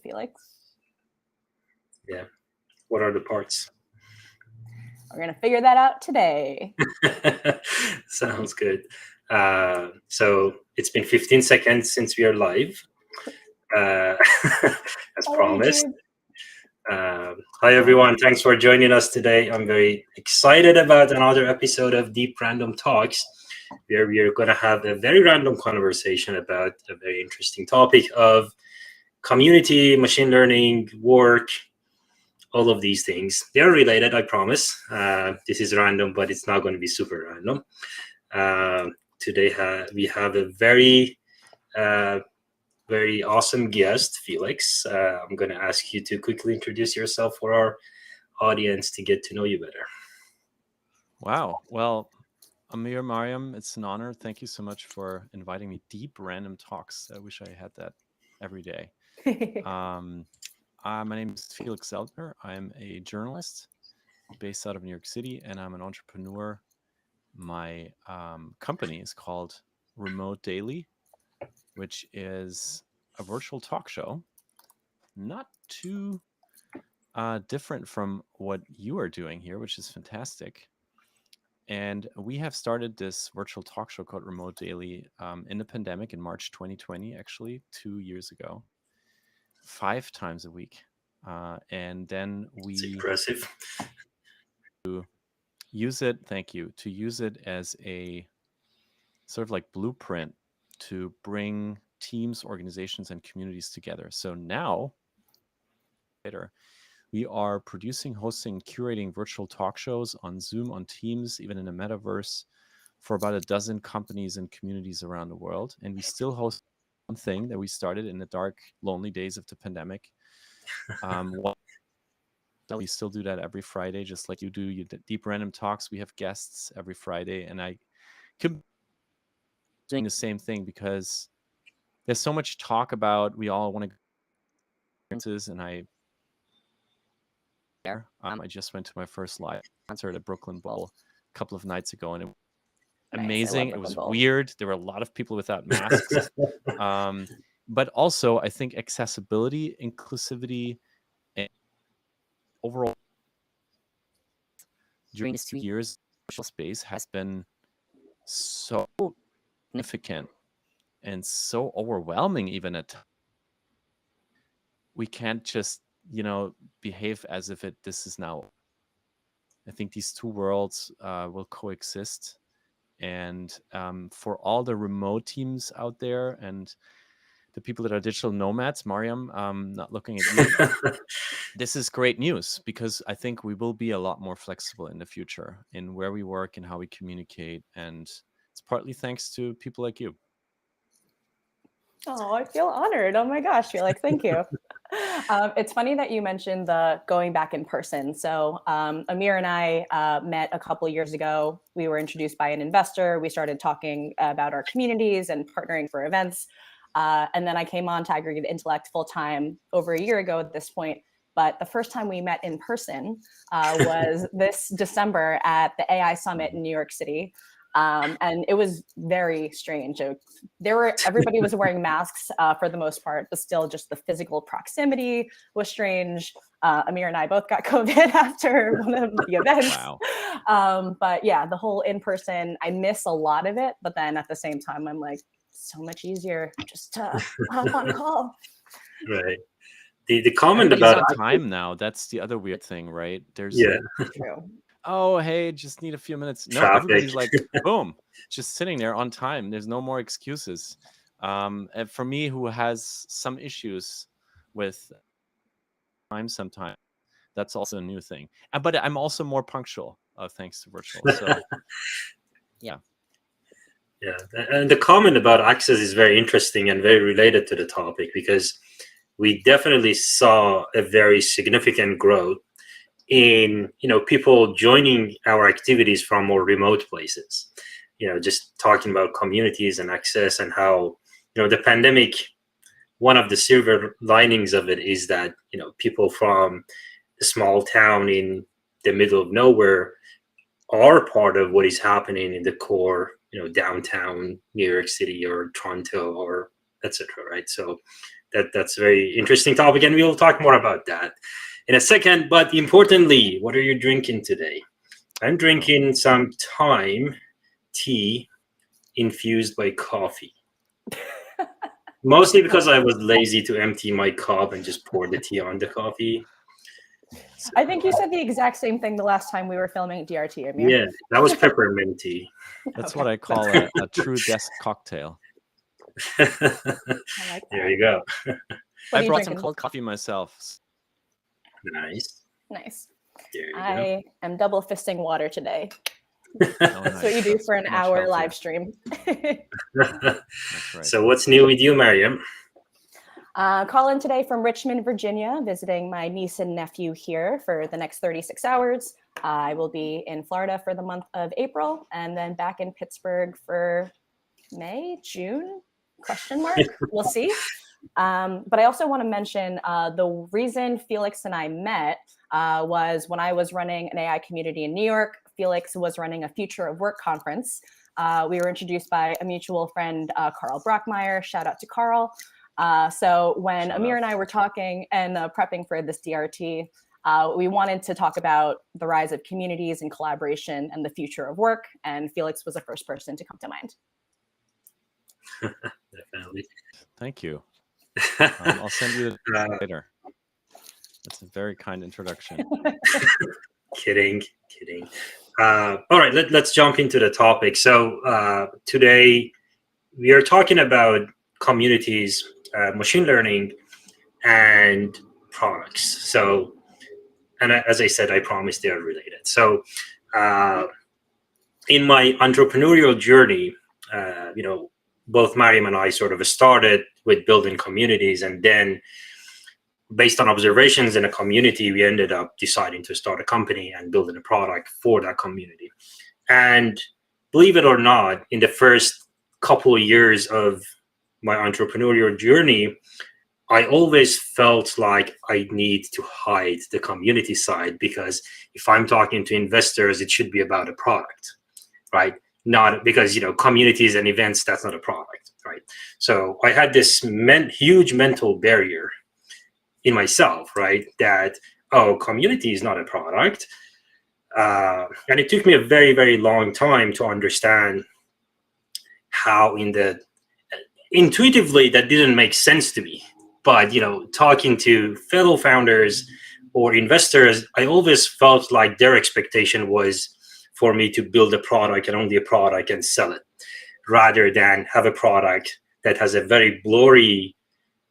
Felix? Yeah. What are the parts? We're going to figure that out today. Sounds good. So it's been 15 seconds since we are live, as promised. Hi, everyone. Thanks for joining us today. I'm very excited about another episode of Deep Random Talks, where we are going to have a very random conversation about a very interesting topic of community, machine learning, work, all of these things. They are related, I promise. This is random, but it's not going to be super random. Today we have a very awesome guest, Felix. I'm going to ask you to quickly introduce yourself for our audience to get to know you better. Wow. Well, Amir, Mariam, it's an honor. Thank you so much for inviting me. Deep Random Talks. I wish I had that every day. My name is Felix Zeltner. I'm a journalist based out of New York City, and I'm an entrepreneur. My company is called Remote Daily, which is a virtual talk show, not too different from what you are doing here, which is fantastic. And we have started this virtual talk show called Remote Daily in the pandemic in March 2020, actually 2 years ago, 5 times a week. And then It's impressive. To use it, thank you, to use it as a sort of like blueprint to bring teams, organizations, and communities together. So now, we are producing, hosting, curating virtual talk shows on Zoom, on Teams, even in the metaverse for about a dozen companies and communities around the world. And we still host one thing that we started in the dark, lonely days of the pandemic. We still do that every Friday, just like you do your Deep Random Talks. We have guests every Friday, and I keep doing the same thing because there's so much talk about we all want to experiences, and I just went to my first live concert at Brooklyn Bowl a couple of nights ago, and it was amazing. It was weird. There were a lot of people without masks. But also, I think accessibility, inclusivity, and overall during these 2 years, social space has been so significant and so overwhelming. Even at we can't just behave as if this is now. I think these two worlds will coexist, and for all the remote teams out there and the people that are digital nomads, Mariam, not looking at you. This is great news because I think we will be a lot more flexible in the future in where we work and how we communicate. And it's partly thanks to people like you. Oh, I feel honored. Oh my gosh, Felix, thank you. It's funny that you mentioned the going back in person. So Amir and I met a couple of years ago. We were introduced by an investor. We started talking about our communities and partnering for events. And then I came on to Aggregate Intellect full-time over a year ago at this point. But the first time we met in person was this December at the AI Summit in New York City. And it was very strange. Everybody was wearing masks for the most part, but still just the physical proximity was strange. Amir and I both got COVID after one of the events. Wow. But yeah, the whole in-person, I miss a lot of it. But then at the same time, I'm like, so much easier just to hop on a call. Right. The comment Everybody's about on time now. That's the other weird thing, right? There's True. Oh, hey, just need a few minutes. No, Traffic. Everybody's like, boom, just sitting there on time. There's no more excuses. And for me, who has some issues with time sometimes, that's also a new thing. But I'm also more punctual thanks to virtual. So, yeah. Yeah, and the comment about access is very interesting and very related to the topic because we definitely saw a very significant growth in people joining our activities from more remote places. Just talking about communities and access and how the pandemic, one of the silver linings of it is that people from a small town in the middle of nowhere are part of what is happening in the core downtown New York City or Toronto or etc. Right? So that's a very interesting topic, and we will talk more about that in a second. But importantly, what are you drinking today? I'm drinking some thyme tea infused by coffee. Mostly because I was lazy to empty my cup and just pour the tea on the coffee. So, I think you said the exact same thing the last time we were filming DRT, Amir. Yeah, that was peppermint tea. That's what I call a true desk cocktail. I like that. There you go. I brought some cold coffee myself. Nice. Nice. There you I am double fisting water today. Nice. That's what you do for an hour healthier. live stream. That's right. So what's new with you, Mariam? Calling today from Richmond, Virginia, visiting my niece and nephew here for the next 36 hours. I will be in Florida for the month of April, and then back in Pittsburgh for May, June, ? We'll see. But I also want to mention the reason Felix and I met was when I was running an AI community in New York. Felix was running a Future of Work conference. We were introduced by a mutual friend, Carl Brockmeyer. Shout out to Carl. So when Amir and I were talking and prepping for this DRT, we wanted to talk about the rise of communities and collaboration and the future of work. And Felix was the first person to come to mind. Definitely. Thank you. I'll send you later. That's a very kind introduction. Kidding. All right, let's jump into the topic. So today we are talking about communities, machine learning, and products. So, and as I said, I promise they are related. So in my entrepreneurial journey, both Mariam and I sort of started with building communities, and then based on observations in a community, we ended up deciding to start a company and building a product for that community. And believe it or not, in the first couple of years of my entrepreneurial journey, I always felt like I need to hide the community side, because if I'm talking to investors, it should be about a product, right? Not because, communities and events, that's not a product, right? So I had this huge mental barrier in myself, right? That, community is not a product. And it took me a very, very long time to understand how intuitively that didn't make sense to me. But, talking to fellow founders or investors, I always felt like their expectation was for me to build a product and only a product and sell it, rather than have a product that has a very blurry,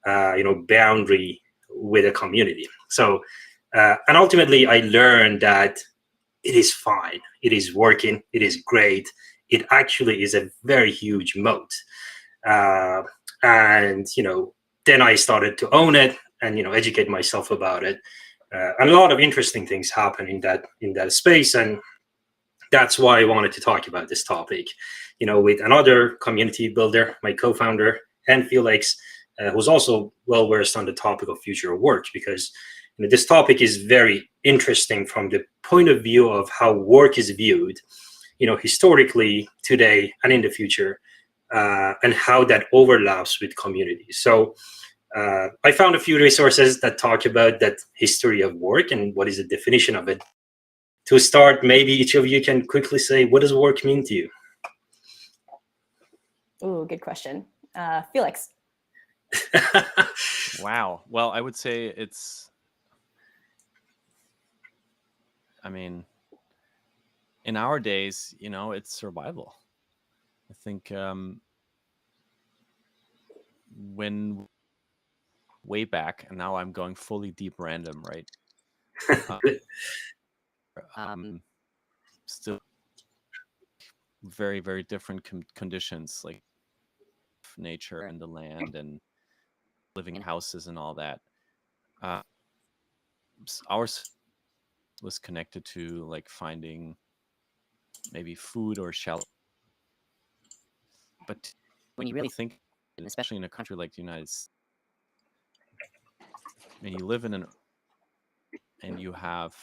boundary with a community. So, and ultimately I learned that it is fine. It is working. It is great. It actually is a very huge moat. And, then I started to own it and, educate myself about it. And a lot of interesting things happen in that space. And that's why I wanted to talk about this topic, with another community builder, my co-founder, and Felix, who's also well-versed on the topic of future of work, because this topic is very interesting from the point of view of how work is viewed, historically, today, and in the future, and how that overlaps with communities. So I found a few resources that talk about that history of work and what is the definition of it. To start, maybe each of you can quickly say, what does work mean to you? Ooh, good question. Felix. Wow. Well, I would say in our days, it's survival. I think when way back, and now I'm going fully deep random, right? Still very, very different conditions, like nature and the land and living in houses and all that. Ours was connected to like finding maybe food or shelter. But when you really think, and especially in a country like the United States, and you live and you have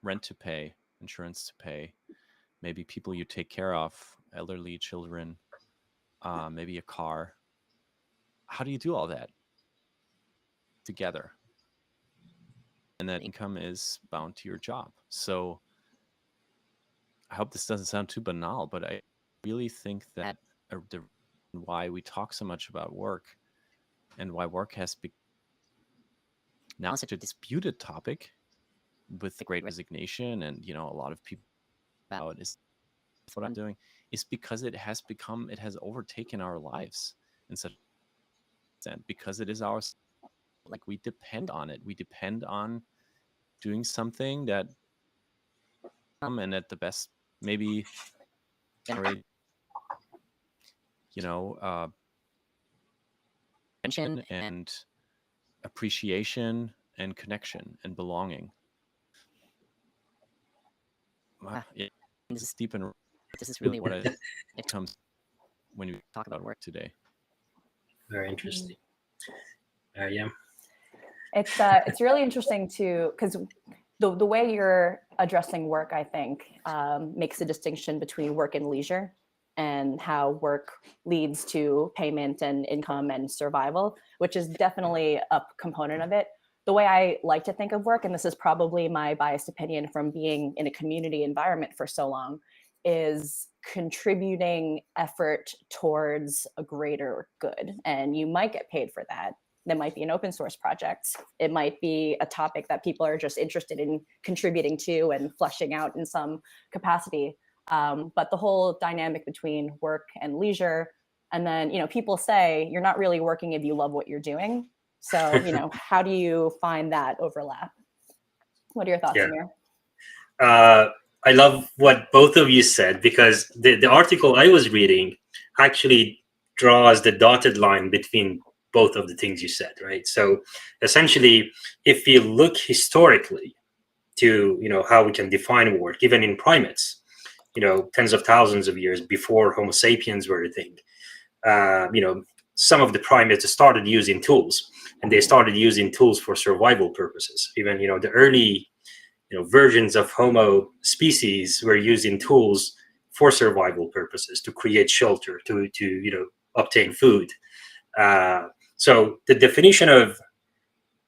rent to pay, insurance to pay, maybe people you take care of, elderly children, maybe a car. How do you do all that? together. And that income is bound to your job. So I hope this doesn't sound too banal, but I really think that the why we talk so much about work and why work has become now such a disputed topic with the Great Resignation, and a lot of people about is what I'm doing, is because it has overtaken our lives in such extent, because it is our, like, we depend on it. We depend on doing something that and at the best maybe generate attention and appreciation and connection and belonging. This is deep, and this is really what it comes when you talk about work today. Very interesting. Yeah. It's really interesting too, because the way you're addressing work, I think, makes a distinction between work and leisure, and how work leads to payment and income and survival, which is definitely a component of it. The way I like to think of work, and this is probably my biased opinion from being in a community environment for so long, is contributing effort towards a greater good. And you might get paid for that. That might be an open source project. It might be a topic that people are just interested in contributing to and fleshing out in some capacity. But the whole dynamic between work and leisure, and then, people say you're not really working if you love what you're doing. So, how do you find that overlap? What are your thoughts, Amir? I love what both of you said, because the article I was reading actually draws the dotted line between both of the things you said, right? So essentially, if you look historically to, how we can define work, even in primates, tens of thousands of years before Homo sapiens were a thing, some of the primates started using tools, and they started using tools for survival purposes. Even, the early, versions of Homo species were using tools for survival purposes, to create shelter, to obtain food. So the definition of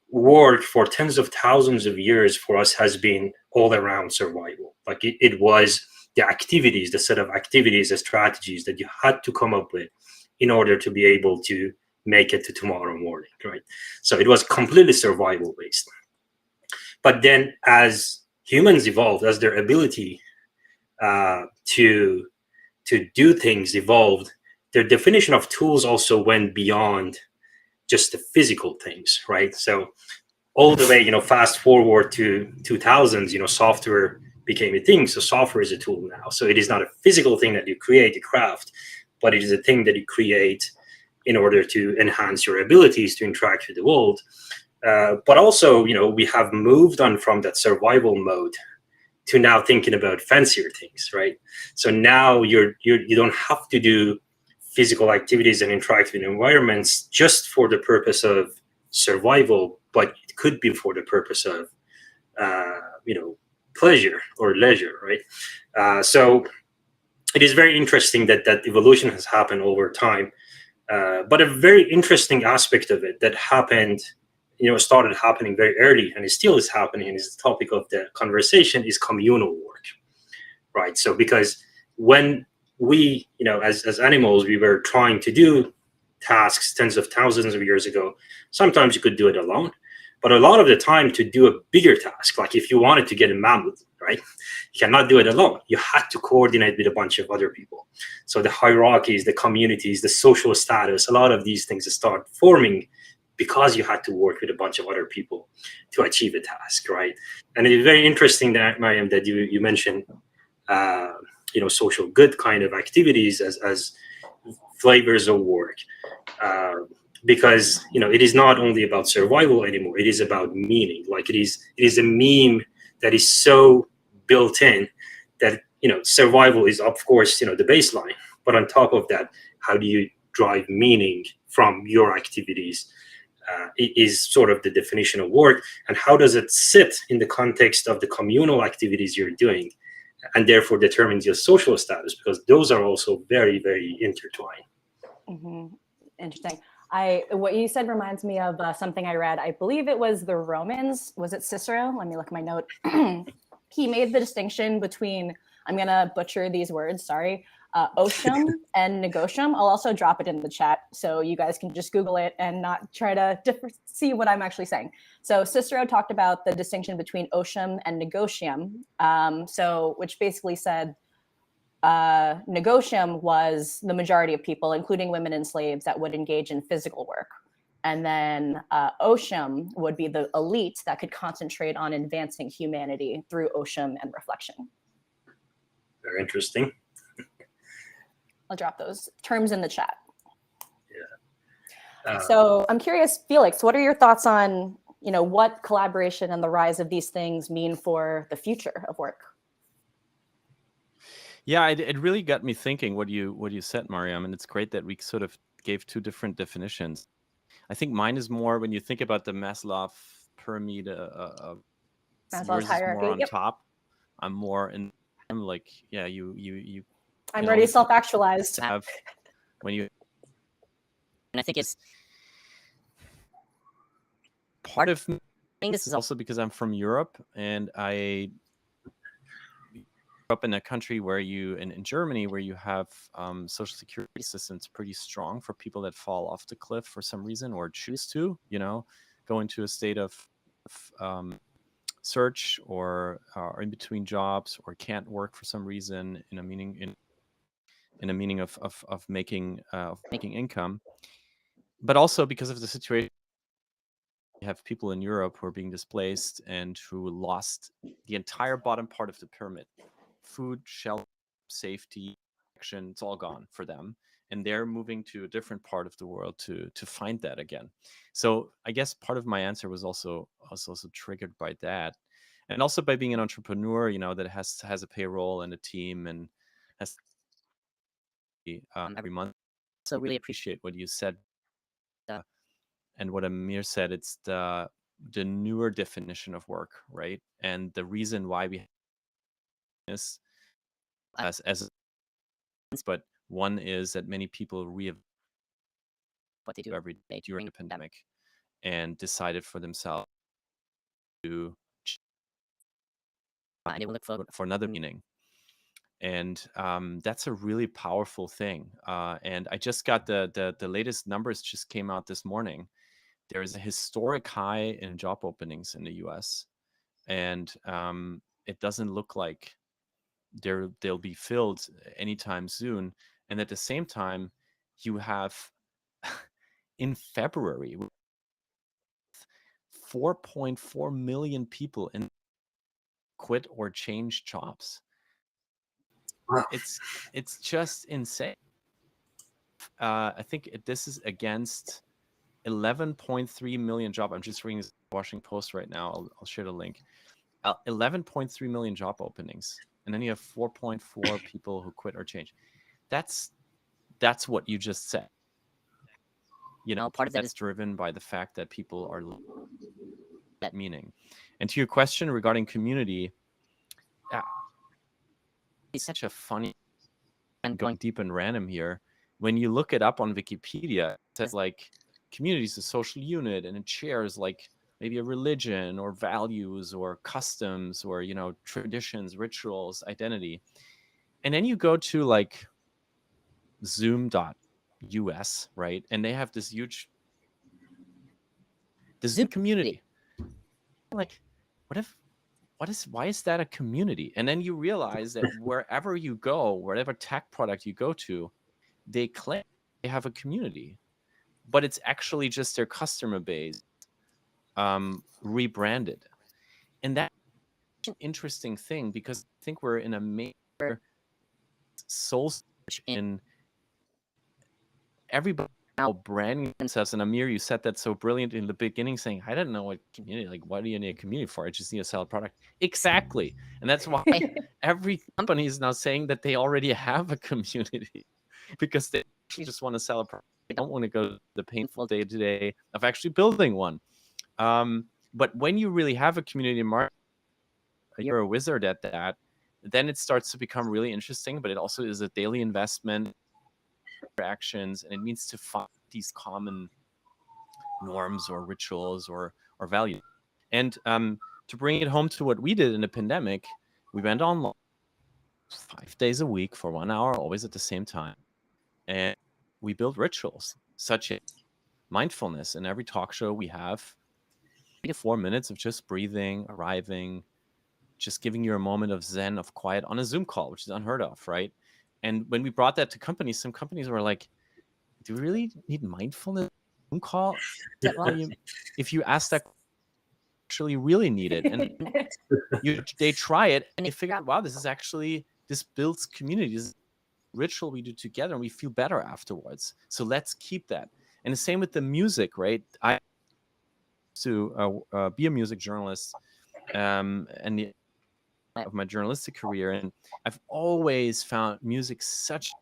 work for tens of thousands of years for us has been all around survival. Like it was the activities, the set of activities, the strategies that you had to come up with in order to be able to make it to tomorrow morning, right? So it was completely survival based. But then as humans evolved, as their ability to do things evolved, their definition of tools also went beyond just the physical things, right? So all the way, fast forward to 2000s, software became a thing. So software is a tool now. So it is not a physical thing that you create, you craft, but it is a thing that you create in order to enhance your abilities to interact with the world. But also, we have moved on from that survival mode to now thinking about fancier things, right? So now you don't have to do physical activities and interact with environments just for the purpose of survival, but it could be for the purpose of, pleasure or leisure, right? So it is very interesting that evolution has happened over time. But a very interesting aspect of it that happened, started happening very early, and it still is happening, and is the topic of the conversation, is communal work, right? So because when we, as animals, we were trying to do tasks tens of thousands of years ago, sometimes you could do it alone, but a lot of the time to do a bigger task, like if you wanted to get a mammoth, right, you cannot do it alone. You had to coordinate with a bunch of other people. So the hierarchies, the communities, the social status, a lot of these things start forming because you had to work with a bunch of other people to achieve a task, right? And it is very interesting that, Mariam, that you mentioned, social good kind of activities as flavors of work. Because it is not only about survival anymore, it is about meaning. Like it is a meme that is so built in that survival is, of course, the baseline, but on top of that, how do you drive meaning from your activities is sort of the definition of work. And how does it sit in the context of the communal activities you're doing, and therefore determines your social status, because those are also very, very intertwined. Mm-hmm. Interesting. What you said reminds me of something I read. I believe it was the Romans. Was it Cicero? Let me look at my note. He made the distinction between, I'm going to butcher these words, sorry, otium and negotium. I'll also drop it in the chat so you guys can just Google it and not try to see what I'm actually saying. So Cicero talked about the distinction between otium and negotium, which basically said negotium was the majority of people, including women and slaves, that would engage in physical work. And then otium would be the elite that could concentrate on advancing humanity through otium and reflection. Very interesting. I'll drop those terms in the chat. Yeah. So I'm curious, Felix, what are your thoughts on, what collaboration and the rise of these things mean for the future of work? Yeah, it really got me thinking what you said, Mariam, and it's great that we sort of gave two different definitions. I think mine is more when you think about the Maslow pyramid of Maslow's hierarchy. More on top. I'm more in. I'm like, yeah, you. I'm already self-actualized. Have when you, and I think it's part of me. This is also because I'm from Europe, and I grew up in a country where in Germany, where you have social security systems pretty strong for people that fall off the cliff for some reason or choose to, go into a state of search or in between jobs or can't work for some reason in a meaning of making income, but also because of the situation. You have people in Europe who are being displaced and who lost the entire bottom part of the pyramid. Food, shelter, safety, action, it's all gone for them. And they're moving to a different part of the world to find that again. So I guess part of my answer was also triggered by that. And also by being an entrepreneur, that has a payroll and a team and has every month. So really appreciate what you said. And what Amir said, it's the newer definition of work, right? And the reason why we have this as but one is that many people what they do every day during the pandemic and decided for themselves to and they will look forward for another meaning. And that's a really powerful thing. And I just got the latest numbers just came out this morning. There is a historic high in job openings in the US. And it doesn't look like they'll be filled anytime soon. And at the same time, you have in February 4.4 million people quit or change jobs. Wow. It's just insane. I think this is against 11.3 million jobs. I'm just reading this Washington Post right now. I'll share the link. 11.3 million job openings, and then you have 4.4 people who quit or change. That's what you just said. Part of that is driven by the fact that people are that meaning. And to your question regarding community, it's such a funny and going deep and random here. When you look it up on Wikipedia, it says like community is a social unit, and it shares like maybe a religion or values or customs or traditions, rituals, identity. And then you go to like zoom.us, right? And they have this huge Zoom community. Like, why is that a community? And then you realize that wherever you go, whatever tech product you go to, they claim they have a community, but it's actually just their customer base rebranded. And that's an interesting thing, because I think we're in a major soul search in everybody now branding themselves. And Amir, you said that so brilliant in the beginning, saying, I don't know what community, like, what do you need a community for? I just need to sell a product. Exactly. And that's why every company is now saying that they already have a community, because they just want to sell a product. They don't want to go the painful day-to-day of actually building one. But when you really have a community market, you're a wizard at that, then it starts to become really interesting, but it also is a daily investment actions, and it means to find these common norms or rituals or values. And to bring it home to what we did in the pandemic, we went online 5 days a week for 1 hour, always at the same time. And we built rituals such as mindfulness. In every talk show, we have 3 to 4 minutes of just breathing, arriving, just giving you a moment of zen, of quiet on a Zoom call, which is unheard of, right? And when we brought that to companies, some companies were like, do we really need mindfulness Zoom call? If you ask that, actually really need it. And they try it and they figure out, wow, this builds community. This is a ritual we do together and we feel better afterwards. So let's keep that. And the same with the music, right? I used to be a music journalist of my journalistic career, and I've always found music such an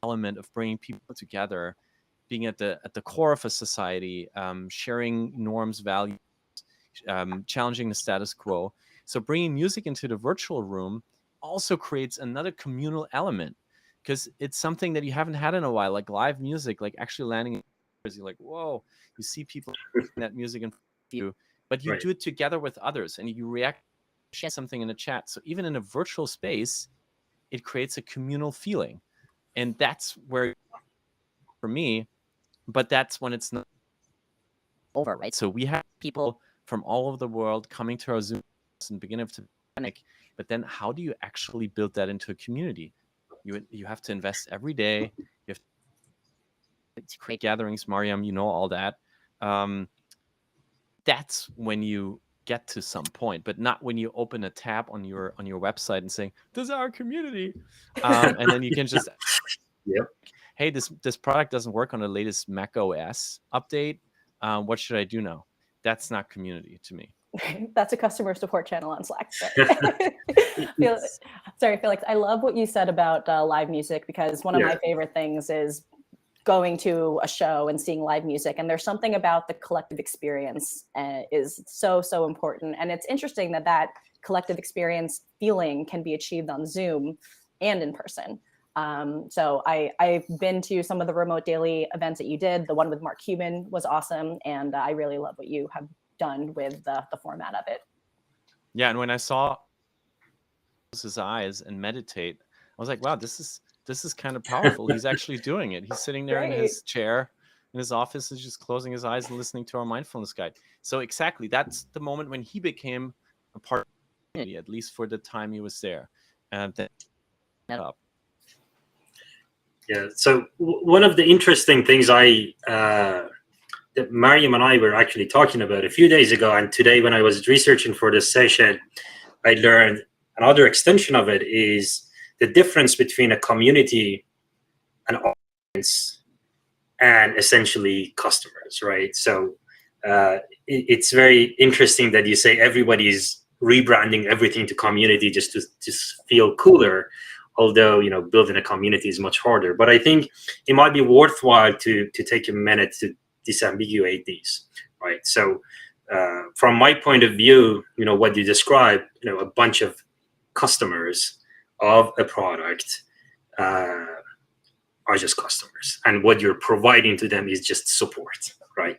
element of bringing people together, being at the core of a society, sharing norms, values, challenging the status quo. So bringing music into the virtual room also creates another communal element, because it's something that you haven't had in a while, like live music, like actually landing in you're like, whoa, you see people that music in you, but you do it together with others and you react, share something in the chat. So even in a virtual space, it creates a communal feeling. And that's where, for me, but that's when it's not over, right? So we have people from all over the world coming to our Zoom in the beginning of the pandemic, but then how do you actually build that into a community? You have to invest every day. You have to create gatherings, Mariam, you know all that. That's when you get to some point, but not when you open a tab on your website and saying, this is our community. And then you can just, hey, this product doesn't work on the latest Mac OS update. What should I do now? That's not community to me. That's a customer support channel on Slack. Sorry, Felix, I love what you said about live music, because one of my favorite things is going to a show and seeing live music. And there's something about the collective experience is so, so important. And it's interesting that that collective experience feeling can be achieved on Zoom and in person. So I've been to some of the remote daily events that you did. The one with Mark Cuban was awesome. And I really love what you have done with the format of it. Yeah, and when I saw his eyes and meditate, I was like, wow, this is kind of powerful. He's actually doing it. He's sitting there in his chair in his office, is just closing his eyes and listening to our mindfulness guide. So exactly, that's the moment when he became a part of the community, at least for the time he was there. And then up. Yeah. So one of the interesting things that Mariam and I were actually talking about a few days ago, and today when I was researching for this session, I learned another extension of it is the difference between a community, an audience, and essentially customers, right? So it's very interesting that you say everybody's rebranding everything to community just to feel cooler, although building a community is much harder. But I think it might be worthwhile to take a minute to disambiguate these, right? So from my point of view, what you described, a bunch of customers of a product are just customers, and what you're providing to them is just support, right?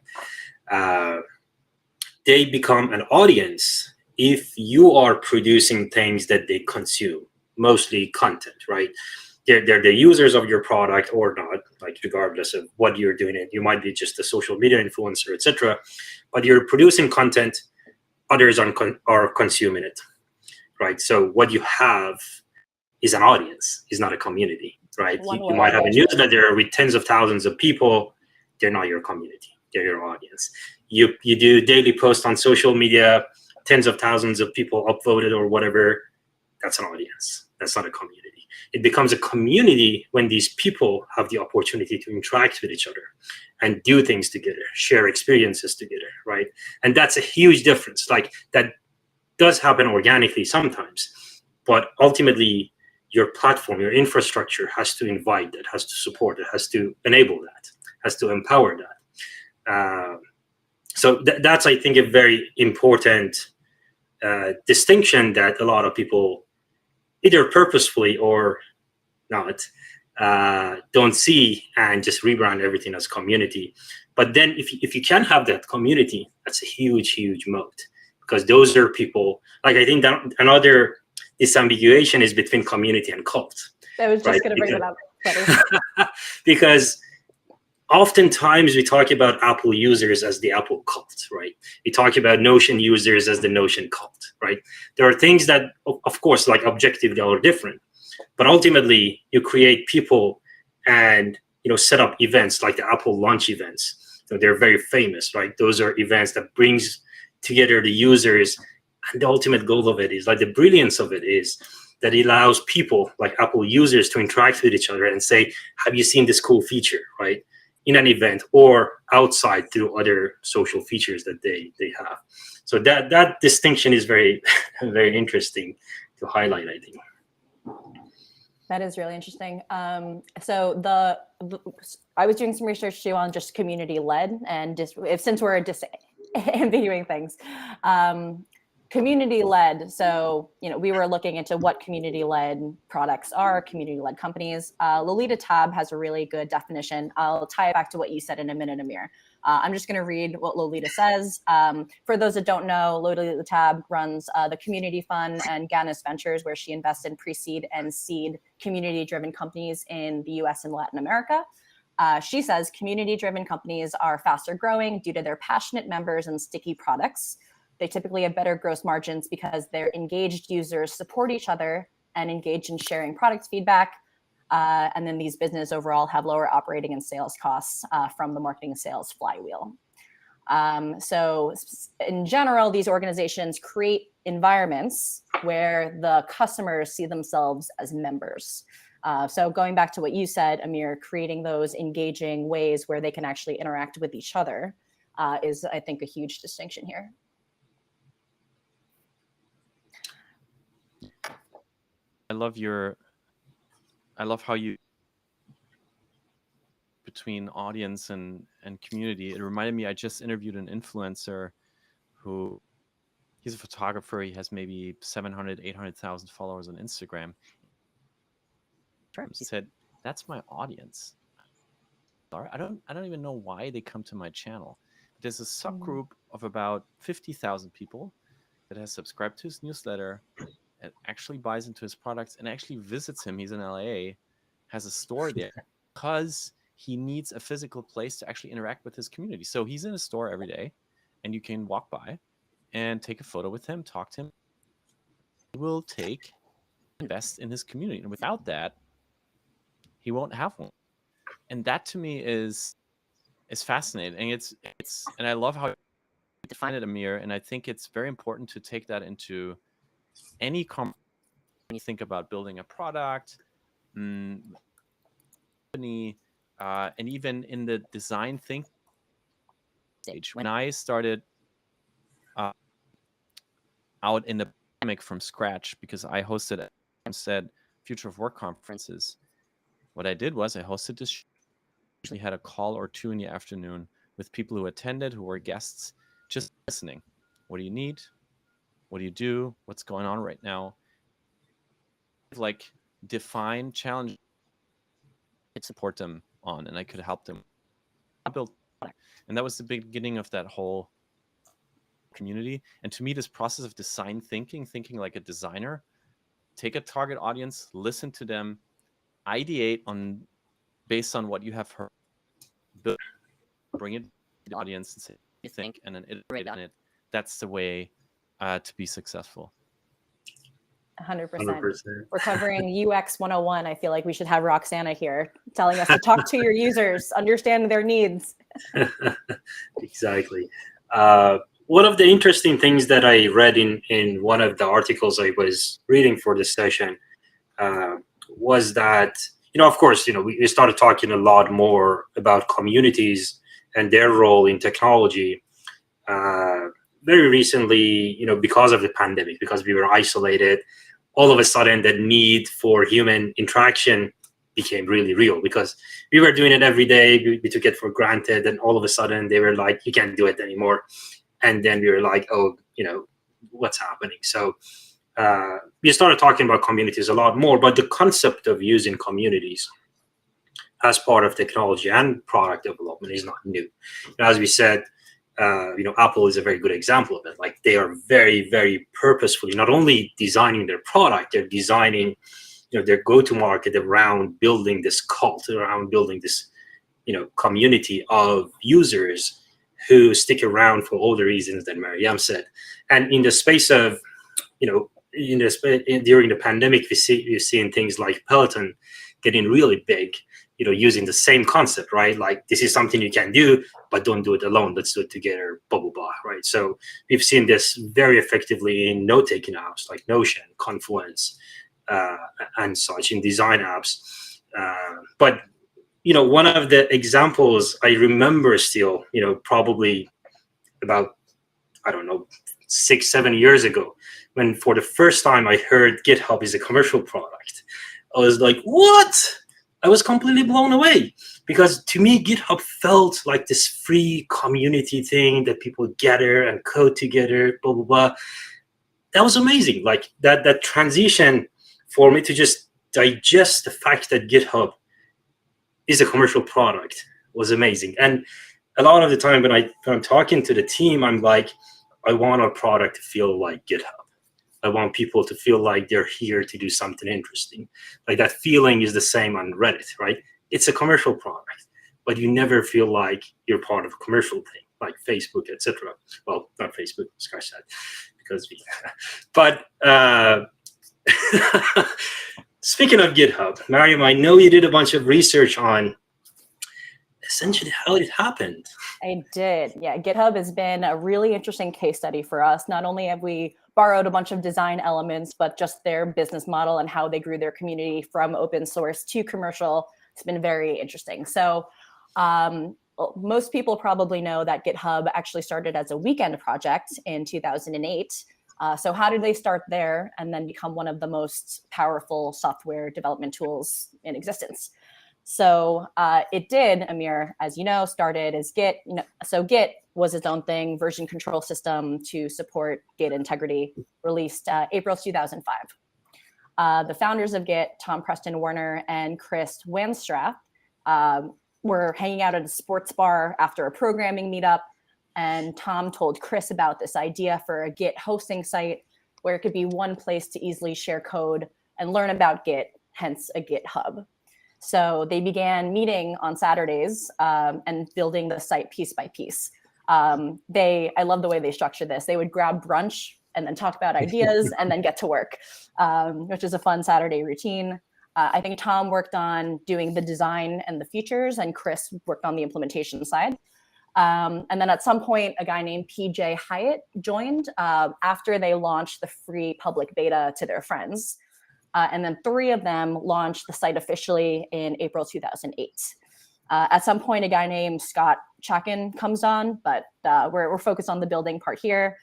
They become an audience if you are producing things that they consume, mostly content, right? They're the users of your product or not, like regardless of what you're doing. It you might be just a social media influencer, etc. But you're producing content, others are consuming it, right? So what you have is an audience, is not a community, right? You might have a newsletter with tens of thousands of people. They're not your community, they're your audience. You do daily posts on social media, tens of thousands of people upvoted or whatever. That's an audience. That's not a community. It becomes a community when these people have the opportunity to interact with each other and do things together, share experiences together, right? And that's a huge difference. Like, that does happen organically sometimes, but ultimately your platform, your infrastructure has to invite that, has to support it, has to enable that, has to empower that. So that's, I think, a very important distinction that a lot of people, either purposefully or not, don't see, and just rebrand everything as community. But then if you can have that community, that's a huge moat, because those are people, like, I think that another disambiguation is between community and cult. I was just going to bring that up. Because oftentimes we talk about Apple users as the Apple cult, right? We talk about Notion users as the Notion cult, right? There are things that, of course, like objectively are different, but ultimately you create people and, you know, set up events like the Apple launch events. So they're very famous, right? Those are events that brings together the users, and the ultimate goal of it is, like, the brilliance of it is that it allows people like Apple users to interact with each other and say, have you seen this cool feature, right? In an event or outside through other social features that they have. So that distinction is very, very interesting to highlight, I think. That is really interesting. So I was doing some research too on just community-led, and since we're disambiguating things, community-led. So, you know, we were looking into what community-led products are, community-led companies. Lolita Tab has a really good definition. I'll tie it back to what you said in a minute, Amir. I'm just going to read what Lolita says. For those that don't know, Lolita Tab runs the Community Fund and Ganis Ventures, where she invests in pre-seed and seed community-driven companies in the US and Latin America. She says community-driven companies are faster growing due to their passionate members and sticky products. They typically have better gross margins because their engaged users support each other and engage in sharing product feedback. And then these businesses overall have lower operating and sales costs from the marketing and sales flywheel. So in general, these organizations create environments where the customers see themselves as members. So going back to what you said, Amir, creating those engaging ways where they can actually interact with each other is, I think, a huge distinction here. I love how you between audience and community. It reminded me, I just interviewed an influencer who, he's a photographer. He has maybe 700, 800,000 followers on Instagram. He said, that's my audience. I don't even know why they come to my channel. There's a subgroup of about 50,000 people that has subscribed to his newsletter, and actually buys into his products and actually visits him. He's in LA, has a store there because he needs a physical place to actually interact with his community. So he's in a store every day, and you can walk by and take a photo with him, talk to him. He will invest in his community. And without that, he won't have one. And that to me is fascinating. And and I love how you define it, Amir. And I think it's very important to take that into any company. When you think about building a product, company, and even in the design thinking stage. When I started out in the pandemic from scratch, because I hosted Future of Work conferences, what I did was I hosted this. Usually had a call or two in the afternoon with people who attended, who were guests, just listening. What do you need? What do you do? What's going on right now? Like, define challenge, I could support them on, and I could help them build. And that was the beginning of that whole community. And to me, this process of design thinking like a designer, take a target audience, listen to them, ideate on based on what you have heard, build, bring it to the audience and say, you think, and then iterate on it. That's the way to be successful. 100%. We're covering UX 101. I feel like we should have Roxana here telling us to talk to your users, understand their needs. Exactly. One of the interesting things that I read in one of the articles I was reading for this session was that, of course, we started talking a lot more about communities and their role in technology very recently, because of the pandemic, because we were isolated. All of a sudden, the need for human interaction became really real, because we were doing it every day. We took it for granted, and all of a sudden they were like, you can't do it anymore. And then we were like, oh, what's happening? So we started talking about communities a lot more, but the concept of using communities as part of technology and product development is not new. As we said, Apple is a very good example of it. Like, they are very, very purposefully not only designing their product, they're designing, their go-to-market around building this cult, around building this, community of users who stick around for all the reasons that Mariam said. And in the space of, during the pandemic, we've seen things like Peloton getting really big, using the same concept, right? Like, this is something you can do, but don't do it alone. Let's do it together, blah, blah, blah, right? So we've seen this very effectively in note-taking apps like Notion, Confluence, and such, in design apps. But one of the examples I remember still, probably about, 6-7 years ago, when for the first time I heard GitHub is a commercial product, I was like, what? I was completely blown away, because to me, GitHub felt like this free community thing that people gather and code together, blah, blah, blah. That was amazing. Like, that transition for me to just digest the fact that GitHub is a commercial product was amazing. And a lot of the time when I'm talking to the team, I'm like, I want our product to feel like GitHub. I want people to feel like they're here to do something interesting. Like, that feeling is the same on Reddit, right? It's a commercial product, but you never feel like you're part of a commercial thing, like Facebook, etc. Well, not Facebook, scratch that, because but speaking of GitHub, Mariam, I know you did a bunch of research on essentially how it happened. I did. Yeah, GitHub has been a really interesting case study for us. Not only have we borrowed a bunch of design elements, but just their business model and how they grew their community from open source to commercial. It's been very interesting. So most people probably know that GitHub actually started as a weekend project in 2008. So how did they start there and then become one of the most powerful software development tools in existence? So it did, Amir, as you know, started as Git. So Git was its own thing, version control system to support Git integrity, released April 2005. The founders of Git, Tom Preston Werner and Chris Wanstrath, were hanging out at a sports bar after a programming meetup. And Tom told Chris about this idea for a Git hosting site where it could be one place to easily share code and learn about Git, hence a GitHub. So they began meeting on Saturdays and building the site piece by piece. I love the way they structured this. They would grab brunch and then talk about ideas and then get to work, which is a fun Saturday routine. I think Tom worked on doing the design and the features, and Chris worked on the implementation side. And then at some point, a guy named PJ Hyatt joined after they launched the free public beta to their friends. And then 3 of them launched the site officially in April 2008. At some point, a guy named Scott Chackin comes on, but we're focused on the building part here.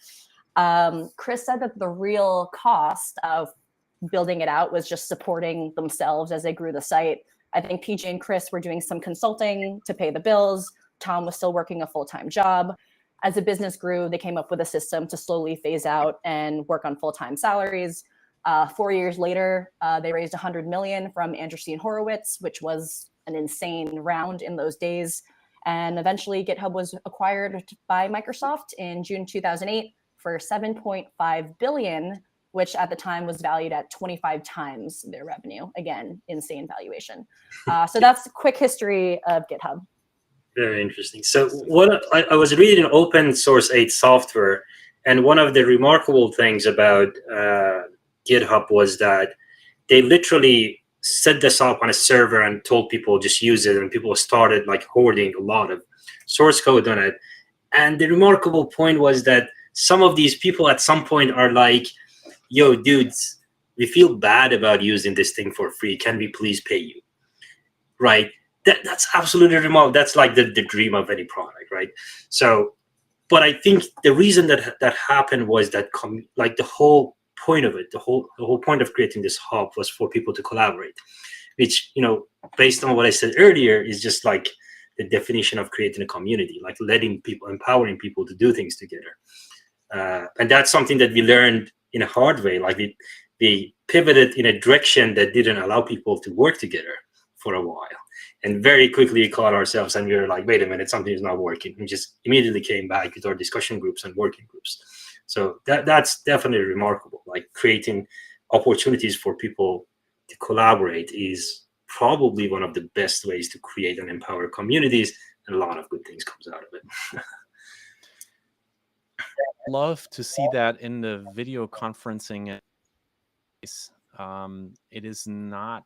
Chris said that the real cost of building it out was just supporting themselves as they grew the site. I think PJ and Chris were doing some consulting to pay the bills. Tom was still working a full-time job. As the business grew, they came up with a system to slowly phase out and work on full-time salaries. 4 years later, they raised $100 million from Andreessen Horowitz, which was an insane round in those days. And eventually, GitHub was acquired by Microsoft in June 2008 for $7.5 billion, which at the time was valued at 25 times their revenue. Again, insane valuation. So that's a quick history of GitHub. Very interesting. So what I was reading open source 8 software, and one of the remarkable things about GitHub was that they literally set this up on a server and told people just use it, and people started like hoarding a lot of source code on it. And the remarkable point was that some of these people at some point are like, yo, dudes, we feel bad about using this thing for free. Can we please pay you? Right? That's absolutely remarkable. That's like the dream of any product, right? So, but I think the reason that happened was that like the whole point of it, the whole point of creating this hub was for people to collaborate, which, based on what I said earlier, is just like the definition of creating a community, like letting people, empowering people to do things together. And that's something that we learned in a hard way. Like we pivoted in a direction that didn't allow people to work together for a while. And very quickly caught ourselves, and we were like, wait a minute, something is not working. We just immediately came back with our discussion groups and working groups. So that's definitely remarkable. Like creating opportunities for people to collaborate is probably one of the best ways to create and empower communities, and a lot of good things comes out of it. Love to see that in the video conferencing. It is not,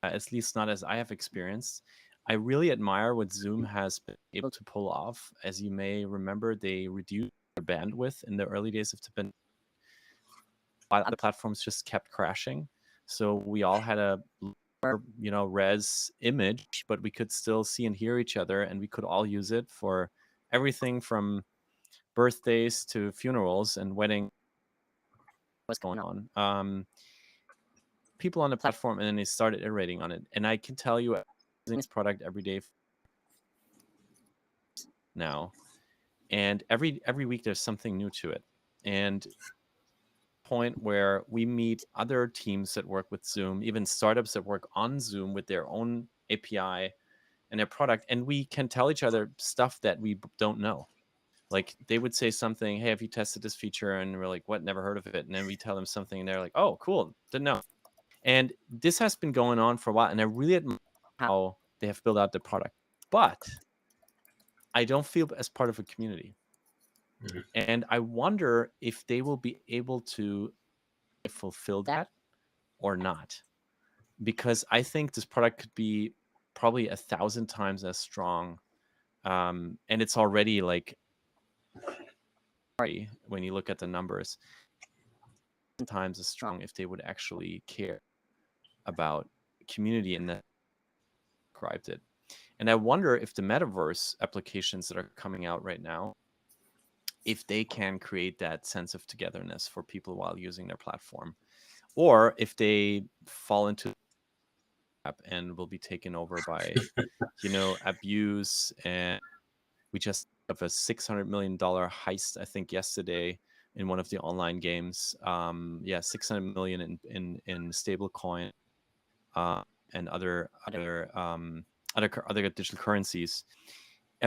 at least not as I have experienced. I really admire what Zoom has been able to pull off. As you may remember, they reduced their bandwidth in the early days of the pandemic, while other platforms just kept crashing. So we all had a res image, but we could still see and hear each other, and we could all use it for everything from birthdays to funerals and weddings. What's going on? People on the platform, and then they started iterating on it. And I can tell you, I'm using this product every day now, and every week there's something new to it. And point where we meet other teams that work with Zoom, even startups that work on Zoom with their own API and their product, and we can tell each other stuff that we don't know. Like they would say something, hey, have you tested this feature? And we're like, what? Never heard of it. And then we tell them something, and they're like, oh, cool, didn't know. And this has been going on for a while, and I really admire how they have built out the product. But I don't feel as part of a community. Mm-hmm. And I wonder if they will be able to fulfill that or not. Because I think this product could be probably 1,000 times as strong. And it's already like, when you look at the numbers, times as strong if they would actually care about community and that described it. And I wonder if the metaverse applications that are coming out right now, if they can create that sense of togetherness for people while using their platform, or if they fall into app and will be taken over by, abuse. And we just have a $600 million heist, I think, yesterday in one of the online games. 600 million in stable coin and other digital currencies,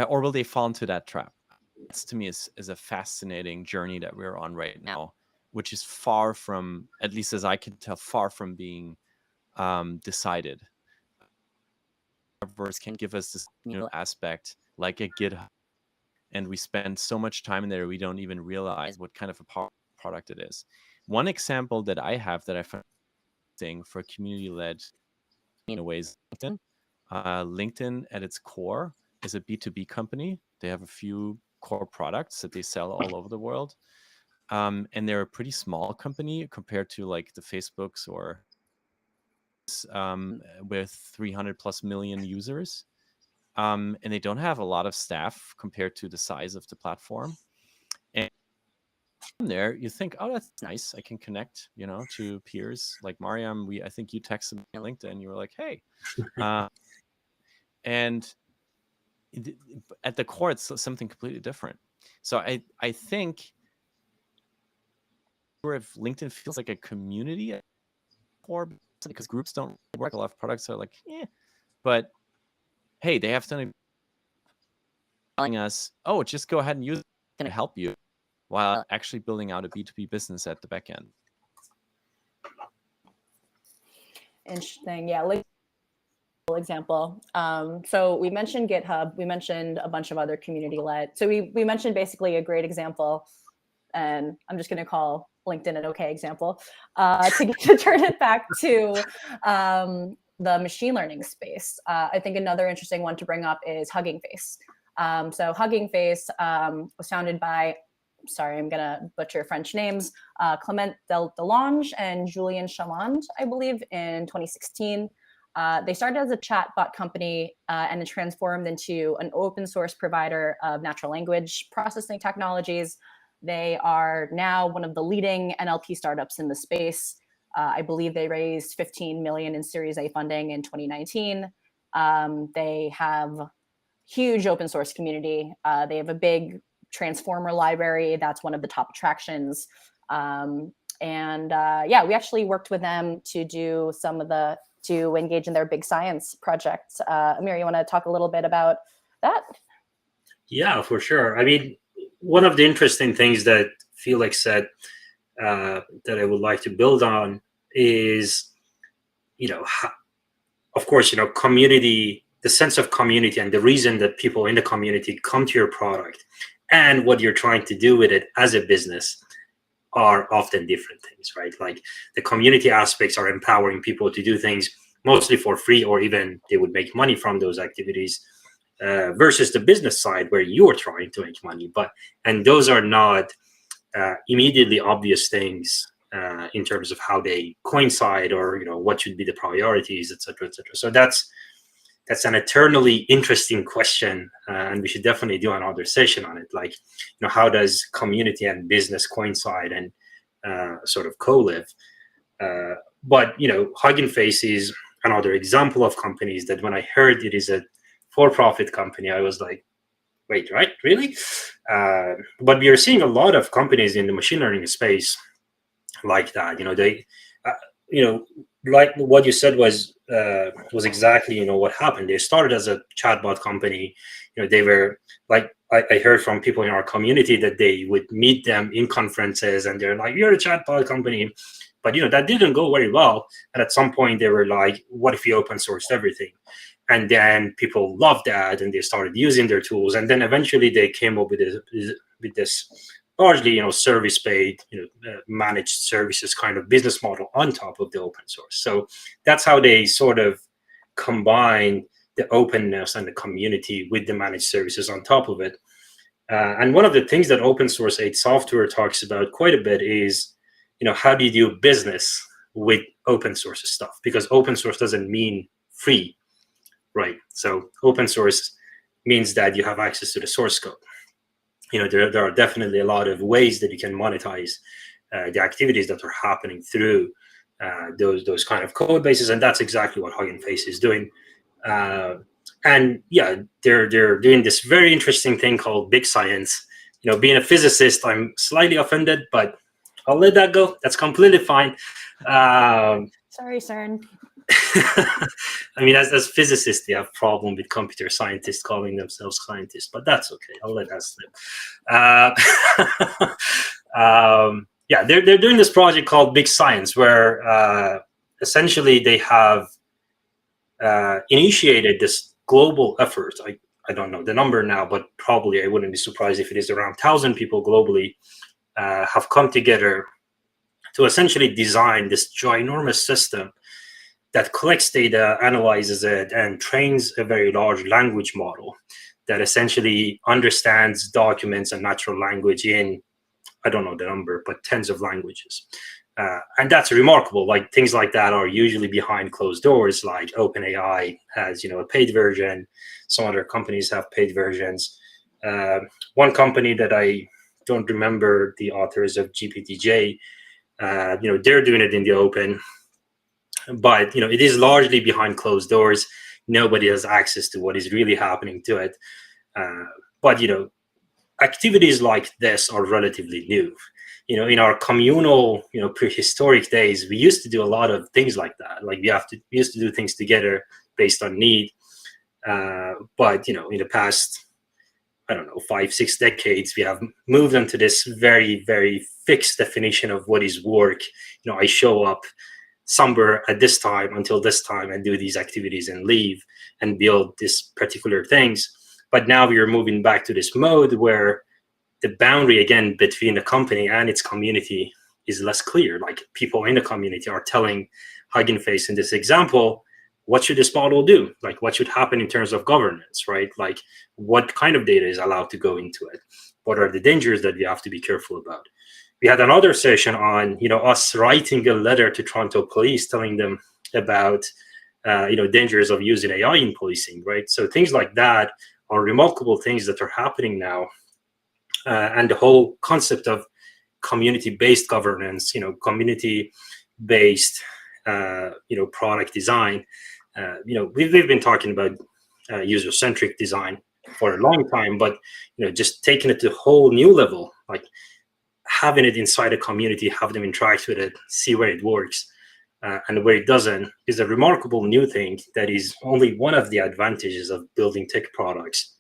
or will they fall into that trap? That's, to me, is a fascinating journey that we're on right now, which is far from, at least as I can tell, far from being decided. Metaverse can give us this aspect like a GitHub, and we spend so much time in there we don't even realize what kind of a product it is. One example that I have that I found for community-led ways, LinkedIn. LinkedIn at its core is a B2B company. They have a few core products that they sell all over the world. And they're a pretty small company compared to like the Facebooks or with 300 plus million users. And they don't have a lot of staff compared to the size of the platform. And there you think, oh, that's nice. I can connect, to peers like Mariam. I think you texted me on LinkedIn. You were like, hey, and at the core, it's something completely different. So I think if LinkedIn feels like a community at the core, because groups don't work, a lot of products are like, but hey, they have something telling us, oh, just go ahead and use it to help you while actually building out a B2B business at the back end. Interesting. Yeah. Example. So we mentioned GitHub. We mentioned a bunch of other community-led. So we mentioned basically a great example, and I'm just going to call LinkedIn an okay example, to turn it back to the machine learning space. I think another interesting one to bring up is HuggingFace. So HuggingFace was founded by, sorry, I'm going to butcher French names, Clement Delange and Julien Chaland, I believe, in 2016. They started as a chatbot company and then transformed into an open source provider of natural language processing technologies. They are now one of the leading NLP startups in the space. I believe they raised 15 million in Series A funding in 2019. They have huge open source community. They have a big transformer library. That's one of the top attractions. We actually worked with them to do some of the to engage in their big science projects. Amir, you want to talk a little bit about that? Yeah, for sure. I mean, one of the interesting things that Felix said that I would like to build on is, of course, community, the sense of community and the reason that people in the community come to your product and what you're trying to do with it as a business are often different things, right? Like the community aspects are empowering people to do things mostly for free, or even they would make money from those activities, versus the business side where you are trying to make money. And those are not immediately obvious things in terms of how they coincide, or what should be the priorities, et cetera, et cetera. So that's an eternally interesting question, and we should definitely do another session on it. Like, how does community and business coincide and sort of co-live? But HuggingFace is another example of companies that when I heard it is a for-profit company, I was like, wait, right? Really? But we are seeing a lot of companies in the machine learning space like that. They, like what you said was exactly what happened. They started as a chatbot company. They were like, I heard from people in our community that they would meet them in conferences and they're like, you're a chatbot company. But that didn't go very well. And at some point they were like, what if you open sourced everything? And then people loved that and they started using their tools. And then eventually they came up with this largely, service paid, managed services kind of business model on top of the open source. So that's how they sort of combine the openness and the community with the managed services on top of it. And one of the things that open source aid software talks about quite a bit is, how do you do business with open source stuff? Because open source doesn't mean free, right? So open source means that you have access to the source code. There are definitely a lot of ways that you can monetize the activities that are happening through those kind of code bases, and that's exactly what HuggingFace is doing. And yeah, they're doing this very interesting thing called big science. Being a physicist, I'm slightly offended, but I'll let that go. That's completely fine. Sorry, CERN. I mean, as physicists, they have problem with computer scientists calling themselves scientists, but that's okay. I'll let that slip. Yeah, they're doing this project called Big Science, where essentially they have initiated this global effort. I don't know the number now, but probably I wouldn't be surprised if it is around 1,000 people globally have come together to essentially design this ginormous system that collects data, analyzes it, and trains a very large language model that essentially understands documents and natural language in, I don't know the number, but tens of languages. And that's remarkable. Like, things like that are usually behind closed doors. Like OpenAI has, a paid version. Some other companies have paid versions. One company that I don't remember the authors of GPTJ, they're doing it in the open. But it is largely behind closed doors. Nobody has access to what is really happening to it. But activities like this are relatively new. In our communal, prehistoric days, we used to do a lot of things like that. Like we used to do things together based on need. But in the past, I don't know, 5-6 decades, we have moved into this very, very fixed definition of what is work. I show up somewhere at this time until this time and do these activities and leave and build these particular things. But now we are moving back to this mode where the boundary again between the company and its community is less clear. Like, people in the community are telling HuggingFace in this example, what should this model do? Like, what should happen in terms of governance, right? Like, what kind of data is allowed to go into it? What are the dangers that we have to be careful about? We had another session on, us writing a letter to Toronto police telling them about, dangers of using AI in policing, right? So things like that are remarkable things that are happening now. And the whole concept of community-based governance, community-based, product design. We've been talking about user-centric design for a long time, but just taking it to a whole new level, like having it inside a community, have them interact with it, see where it works. and where it doesn't is a remarkable new thing that is only one of the advantages of building tech products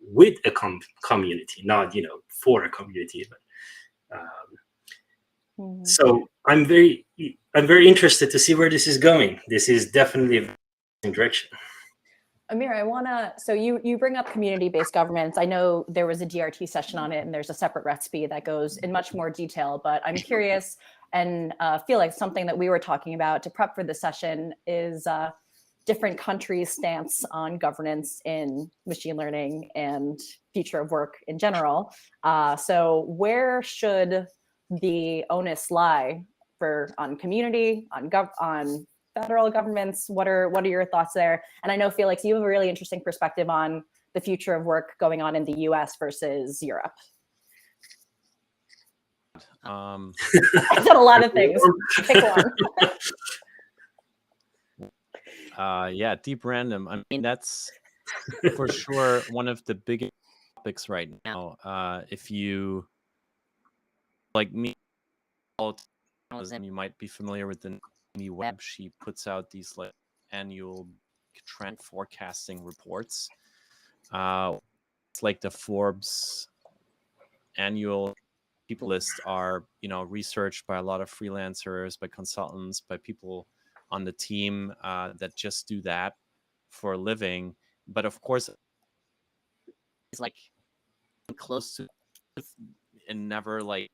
with a community, not for a community. But, so I'm very interested to see where this is going. This is definitely a interesting direction. Amir, I want to, so you bring up community-based governments. I know there was a DRT session on it, and there's a separate recipe that goes in much more detail, but I'm curious and feel like something that we were talking about to prep for the session is different countries' stance on governance in machine learning and future of work in general. So where should the onus lie on community, on federal governments? What are your thoughts there? And I know, Felix, you have a really interesting perspective on the future of work going on in the US versus Europe. I've done a lot of things. Pick one. Yeah, deep random. I mean, that's for sure one of the biggest topics right now. If you, like me, you might be familiar with the Web. She puts out these like annual trend forecasting reports. It's like the Forbes annual people list are, researched by a lot of freelancers, by consultants, by people on the team that just do that for a living. But of course, it's like close to and never like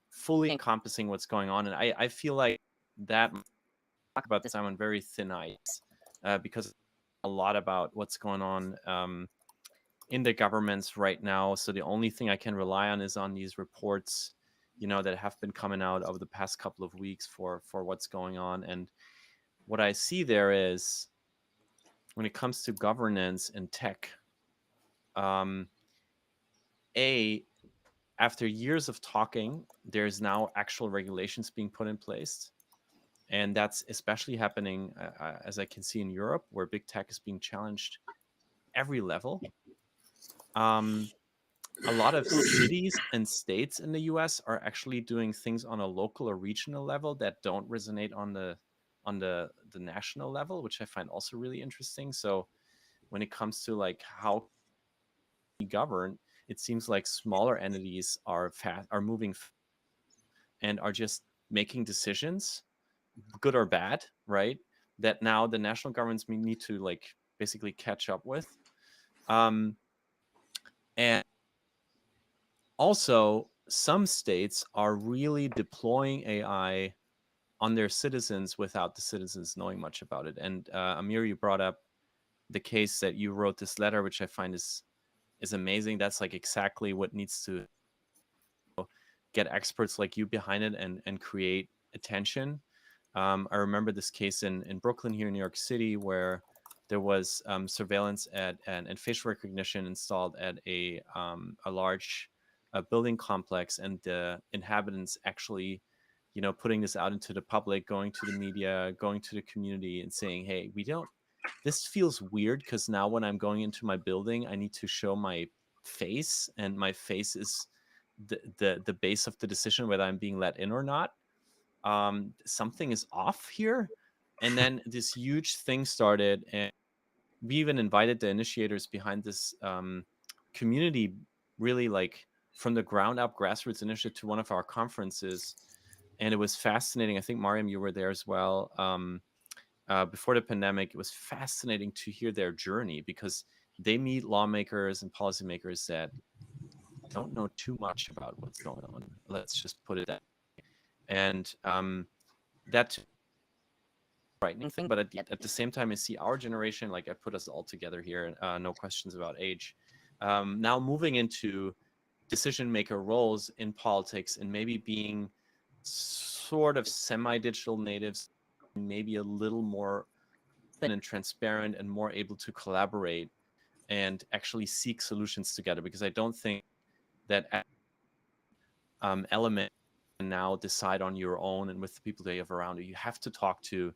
fully encompassing what's going on. And I feel like that talk about this, I'm on very thin ice because a lot about what's going on in the governments right now. So the only thing I can rely on is on these reports, that have been coming out over the past couple of weeks for what's going on. And what I see there is when it comes to governance and tech, after years of talking, there's now actual regulations being put in place. And that's especially happening, as I can see in Europe, where big tech is being challenged every level. A lot of cities and states in the US are actually doing things on a local or regional level that don't resonate on the national level, which I find also really interesting. So when it comes to like how we govern, it seems like smaller entities are moving and are just making decisions, good or bad, right? That now the national governments need to like basically catch up with. And also, some states are really deploying AI on their citizens without the citizens knowing much about it. And Amir, you brought up the case that you wrote this letter, which I find is amazing. That's like exactly what needs to get experts like you behind it and create attention. I remember this case in Brooklyn here in New York City where there was surveillance and facial recognition installed at a large building complex, and the inhabitants actually, putting this out into the public, going to the media, going to the community and saying, hey, this feels weird because now when I'm going into my building, I need to show my face, and my face is the base of the decision whether I'm being let in or not. Something is off here. And then this huge thing started, and we even invited the initiators behind this community, really like from the ground up grassroots initiative, to one of our conferences. And it was fascinating. I think, Mariam, you were there as well. Before the pandemic, it was fascinating to hear their journey because they meet lawmakers and policymakers that don't know too much about what's going on. Let's just put it that way. And that's a frightening thing. But at the same time, I see our generation, like I put us all together here, no questions about age, now moving into decision maker roles in politics and maybe being sort of semi-digital natives, maybe a little more open and transparent and more able to collaborate and actually seek solutions together. Because I don't think that element can now decide on your own and with the people that you have around you. You have to talk to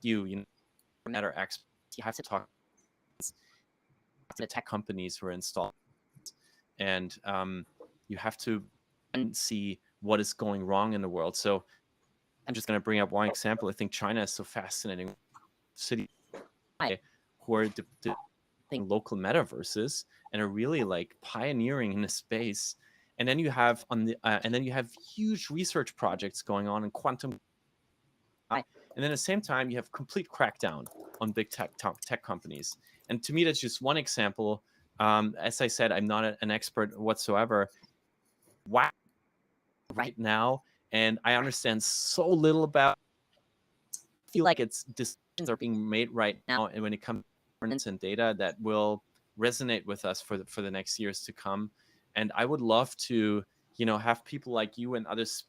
that are experts. You have to talk to the tech companies who are installed, and you have to see what is going wrong in the world. So I'm just going to bring up one example. I think China is so fascinating. City who are developing local metaverses and are really like pioneering in a space. And then you have huge research projects going on in quantum. And then at the same time, you have complete crackdown on big tech companies. And to me, that's just one example. As I said, I'm not an expert whatsoever. Wow, right now, and I understand so little about. I feel like decisions are being made right now, and when it comes to governance and data, that will resonate with us for the next years to come. And I would love to, have people like you and others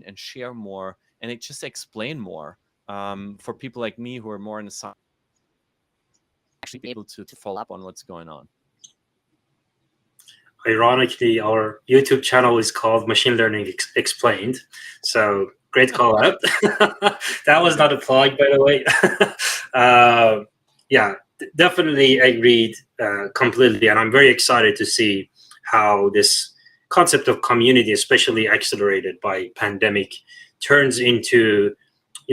and share more, and it just explain more for people like me who are more in the science, actually be able to follow up on what's going on. Ironically, our YouTube channel is called Machine Learning Explained. So great call out. That was not a plug, by the way. Yeah, definitely agreed completely. And I'm very excited to see how this concept of community, especially accelerated by pandemic, turns into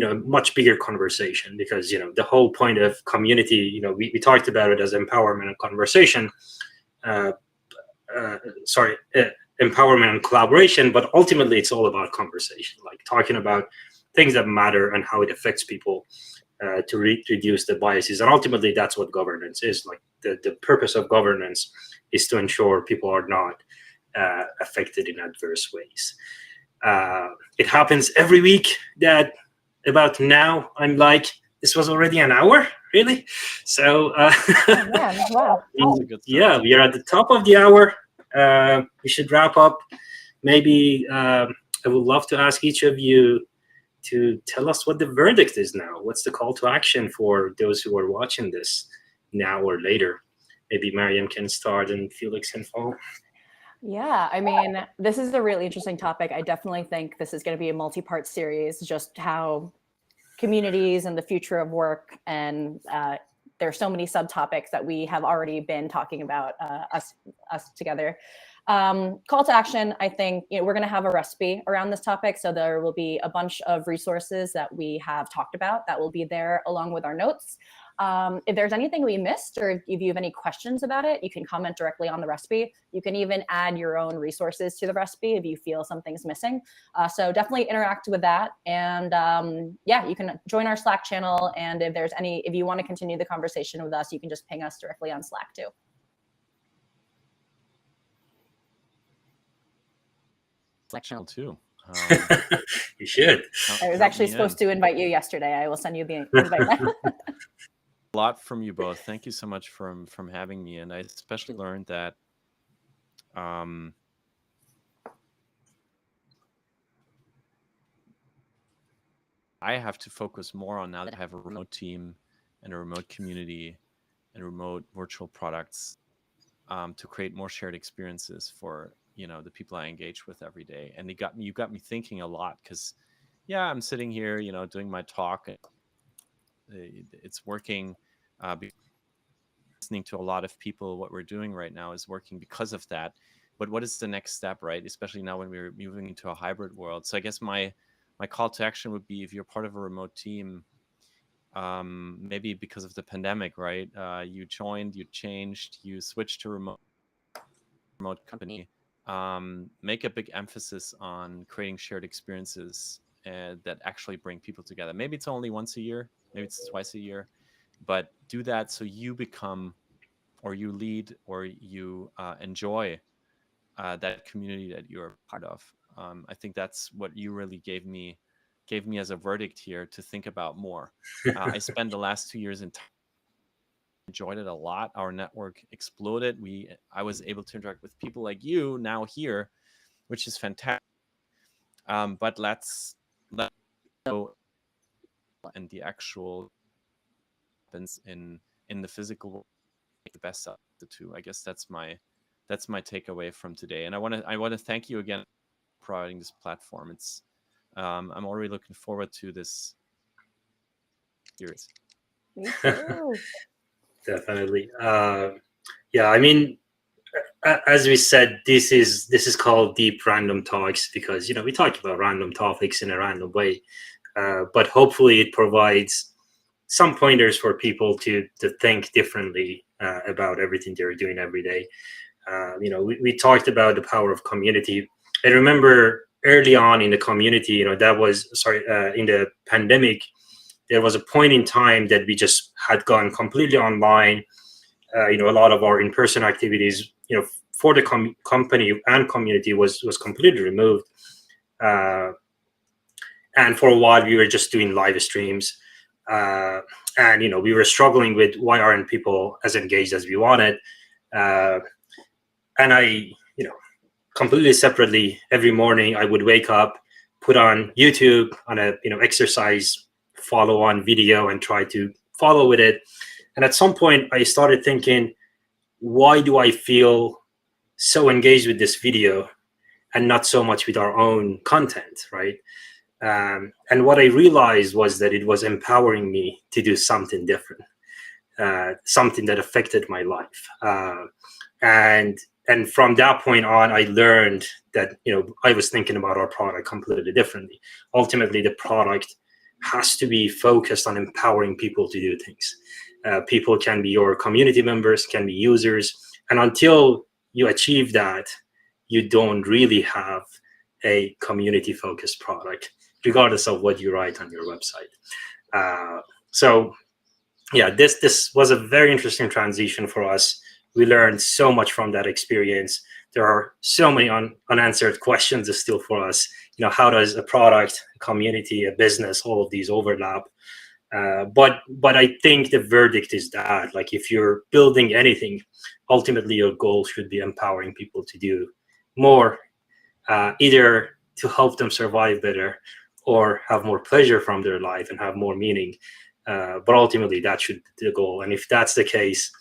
a much bigger conversation, because the whole point of community, we talked about it as empowerment and conversation. Empowerment and collaboration, but ultimately it's all about conversation, like talking about things that matter and how it affects people to reduce the biases. And ultimately that's what governance is. Like the purpose of governance is to ensure people are not affected in adverse ways. It happens every week that about now I'm like, this was already an hour, really? So oh, man, wow. Yeah, we are at the top of the hour. We should wrap up. Maybe I would love to ask each of you to tell us what the verdict is now. What's the call to action for those who are watching this now or later? Maybe Mariam can start and Felix can follow. Yeah, I mean, this is a really interesting topic. I definitely think this is going to be a multi-part series, just how communities and the future of work, and there's so many subtopics that we have already been talking about us together. Call to action, I think we're going to have a recipe around this topic, so there will be a bunch of resources that we have talked about that will be there along with our notes. If there's anything we missed, or if you have any questions about it, you can comment directly on the recipe. You can even add your own resources to the recipe if you feel something's missing. So definitely interact with that. And yeah, you can join our Slack channel. And if you want to continue the conversation with us, you can just ping us directly on Slack too. Slack channel too. You should. I was actually supposed to invite you yesterday. I will send you the invite. A lot from you both. Thank you so much from having me. And I especially learned that I have to focus more on, now that I have a remote team and a remote community and remote virtual products, to create more shared experiences for the people I engage with every day. And you got me thinking a lot, because yeah, I'm sitting here doing my talk. It's working. Listening to a lot of people, what we're doing right now is working because of that. But what is the next step, right? Especially now when we're moving into a hybrid world. So I guess my call to action would be, if you're part of a remote team, maybe because of the pandemic, right? You joined, you changed, you switched to remote company. Make a big emphasis on creating shared experiences that actually bring people together. Maybe it's only once a year, maybe it's twice a year, but do that so you become, or you lead, or you enjoy that community that you're part of. I think that's what you really gave me as a verdict here to think about more. I spent the last 2 years enjoyed it a lot. Our network exploded. I was able to interact with people like you now here, which is fantastic. But let's go, and the actual happens in the physical world, make the best out of the two. I guess that's my takeaway from today. And I want to thank you again for providing this platform. It's I'm already looking forward to this series. Me too. Definitely. Yeah, I mean, as we said, this is called deep random talks because we talk about random topics in a random way, but hopefully it provides some pointers for people to think differently about everything they're doing every day. We talked about the power of community. I remember early on in the community, that was in the pandemic, there was a point in time that we just had gone completely online. A lot of our in-person activities, for the company and community was completely removed. And for a while, we were just doing live streams. And, we were struggling with why aren't people as engaged as we wanted. And I, completely separately, every morning I would wake up, put on YouTube on a, exercise follow-on video and try to follow with it. And at some point I started thinking, why do I feel so engaged with this video and not so much with our own content, right? And what I realized was that it was empowering me to do something different, something that affected my life. And from that point on, I learned that, I was thinking about our product completely differently. Ultimately, the product has to be focused on empowering people to do things. People can be your community members, can be users. And until you achieve that, you don't really have a community-focused product, regardless of what you write on your website. So yeah, this was a very interesting transition for us. We learned so much from that experience. There are so many unanswered questions still for us. How does a product, a community, a business, all of these overlap? But I think the verdict is that, like, if you're building anything, ultimately your goal should be empowering people to do more, either to help them survive better or have more pleasure from their life and have more meaning. But ultimately, that should be the goal. And if that's the case,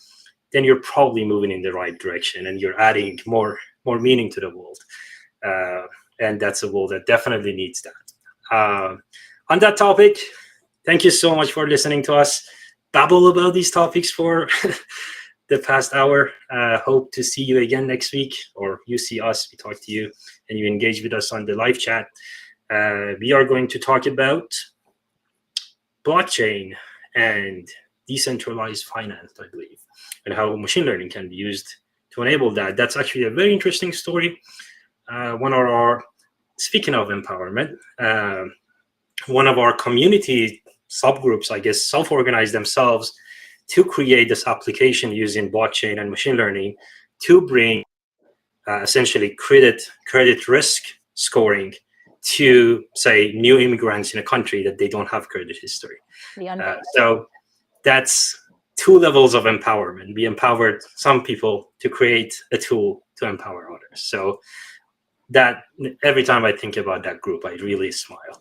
then you're probably moving in the right direction and you're adding more meaning to the world. And that's a world that definitely needs that. On that topic, thank you so much for listening to us babble about these topics for the past hour. Hope to see you again next week, or you see us, we talk to you, and you engage with us on the live chat. We are going to talk about blockchain and decentralized finance, I believe, and how machine learning can be used to enable that. That's actually a very interesting story. Speaking of empowerment, one of our community subgroups, I guess, self-organized themselves to create this application using blockchain and machine learning to bring essentially credit risk scoring to, say, new immigrants in a country that they don't have credit history. So that's two levels of empowerment. We empowered some people to create a tool to empower others. So that every time I think about that group, I really smile.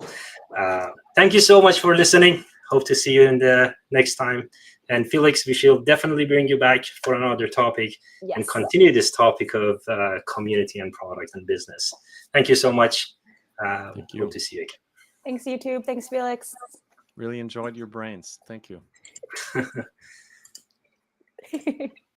Thank you so much for listening. Hope to see you in the next time. And Felix, we shall definitely bring you back for another topic and continue this topic of community and product and business. Thank you so much. Thank you. Hope to see you again. Thanks, YouTube. Thanks, Felix. Really enjoyed your brains. Thank you.